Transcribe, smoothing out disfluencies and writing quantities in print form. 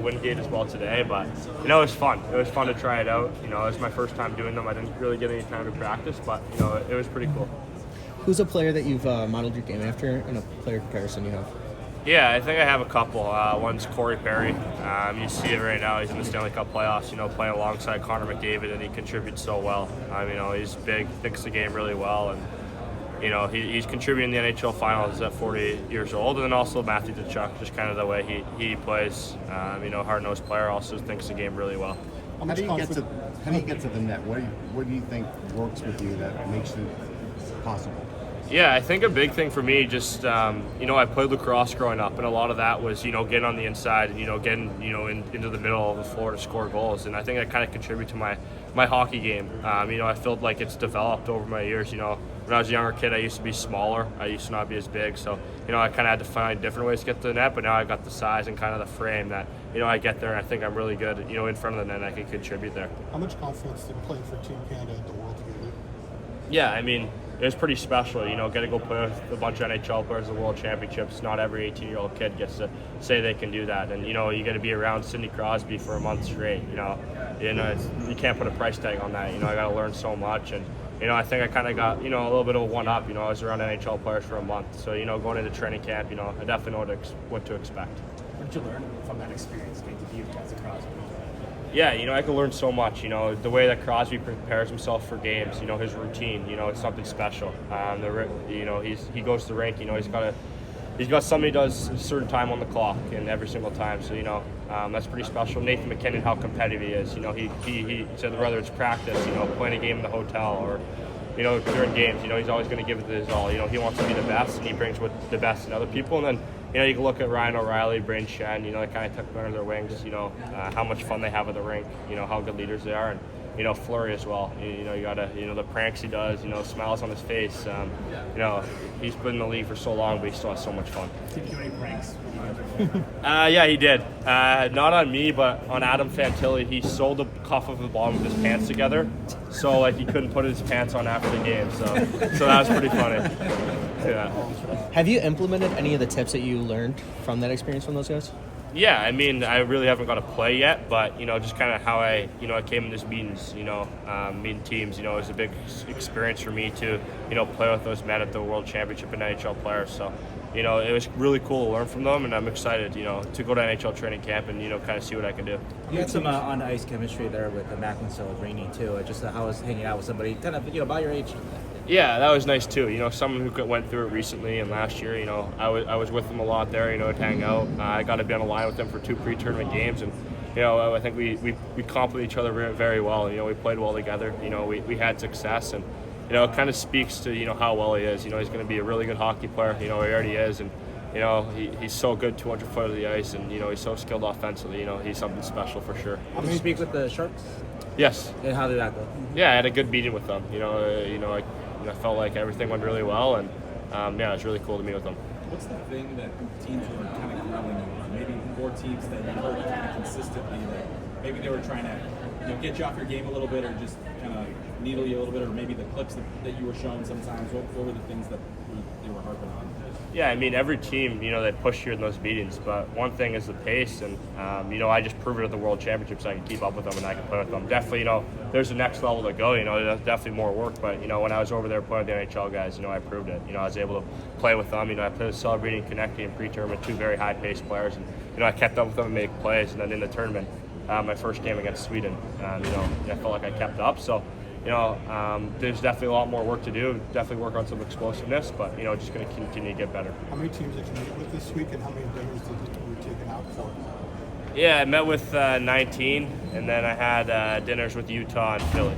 Wingate as well today, but it was fun. It was fun to try it out. It was my first time doing them. I didn't really get any time to practice, but it was pretty cool. Who's a player that you've modeled your game after in a player comparison you have? Yeah, I think I have a couple. One's Corey Perry. You see it right now. He's in the Stanley Cup playoffs, playing alongside Connor McDavid, and he contributes so well. He's big, thinks the game really well, and he's contributing in the NHL Finals at 48 years old. And then also Matthew Tkachuk, just kind of the way he plays. Hard-nosed player, also thinks the game really well. How do you get to the net? What do you think works with you that makes it possible? Yeah, I think a big thing for me, just I played lacrosse growing up, and a lot of that was getting on the inside and getting into the middle of the floor to score goals, and I think that kind of contributed to my hockey game. I felt like it's developed over my years. When I was a younger kid, I used to be smaller. I used to not be as big, so I kind of had to find different ways to get to the net. But now I got the size and kind of the frame that I get there, and I think I'm really good. In front of the net, I can contribute there. How much confidence did playing for Team Canada at the World give you? Yeah, it was pretting special, get to go play with a bunch of NHL players at the World Championships. Not every 18-year-old kid gets to say they can do that. And, you got to be around Sidney Crosby for a month straight, you can't put a price tag on that. I got to learn so much. And, I think I kind of got, a little bit of a one-up. I was around NHL players for a month. So, going into training camp, I definitely know what to expect. What did you learn from that experience, getting to be with guys at Crosby? Yeah, I could learn so much. The way that Crosby prepares himself for games. His routine. It's something special. He goes to the rink. He's got something he does a certain time on the clock, and every single time. So that's pretty special. Nathan McKinnon, how competitive he is. He said whether it's practice, playing a game in the hotel, or during games, he's always going to give it his all. He wants to be the best, and he brings the best in other people. And then you can look at Ryan O'Reilly, Brayden Schenn, they kind of took them under their wings, how much fun they have at the rink, how good leaders they are. And, Fleury as well. You got to, the pranks he does, smiles on his face. He's been in the league for so long, but he still has so much fun. Did you do any pranks? Yeah, he did. Not on me, but on Adam Fantilli. He sewed the cuff of the bottom of his pants together, so he couldn't put his pants on after the game. So that was pretty funny. Yeah. Have you implemented any of the tips that you learned from that experience from those guys? Yeah, I really haven't got to play yet, but, just kind of how I came in these meetings, meeting teams, it was a big experience for me to, play with those men at the World Championship and NHL players. So, it was really cool to learn from them, and I'm excited, to go to NHL training camp and, kind of see what I can do. You had some on-ice chemistry there with Macklin Celebrini, too. Just how I was hanging out with somebody kind of, about your age. Yeah, that was nice too. Someone who went through it recently, and last year, I was with them a lot there. To hang out. I got to be on the line with them for 2 pre-tournament games, and I think we complement each other very well. We played well together. We had success, and it kind of speaks to how well he is. He's going to be a really good hockey player. He already is, and he's so good 200 foot of the ice, and he's so skilled offensively. He's something special for sure. Did you speak with the Sharks? Yes. And how did that go? Yeah, I had a good meeting with them. I felt like everything went really well, and it was really cool to meet with them. What's the thing that teams were kind of growing on? Maybe more teams that you heard kind of consistently that maybe they were trying to get you off your game a little bit, or just kind of needle you a little bit, or maybe the clips that you were showing sometimes. What were the things that they were harping on? Yeah, every team, they push you in those meetings, but one thing is the pace, and, I just proved it at the World Championships. I can keep up with them, and I can play with them. Definitely, there's a next level to go, there's definitely more work, but, when I was over there playing with the NHL guys, I proved it. I was able to play with them. I played with Celebrini and Konecny in pre-tournament, 2 very high-paced players, and, I kept up with them and made plays, and then in the tournament, my first game against Sweden, I felt like I kept up, so there's definitely a lot more work to do. Definitely work on some explosiveness, but just going to continue to get better. How many teams did you meet with this week, and how many dinners did you take out for? Yeah, I met with 19, and then I had dinners with Utah and Philly.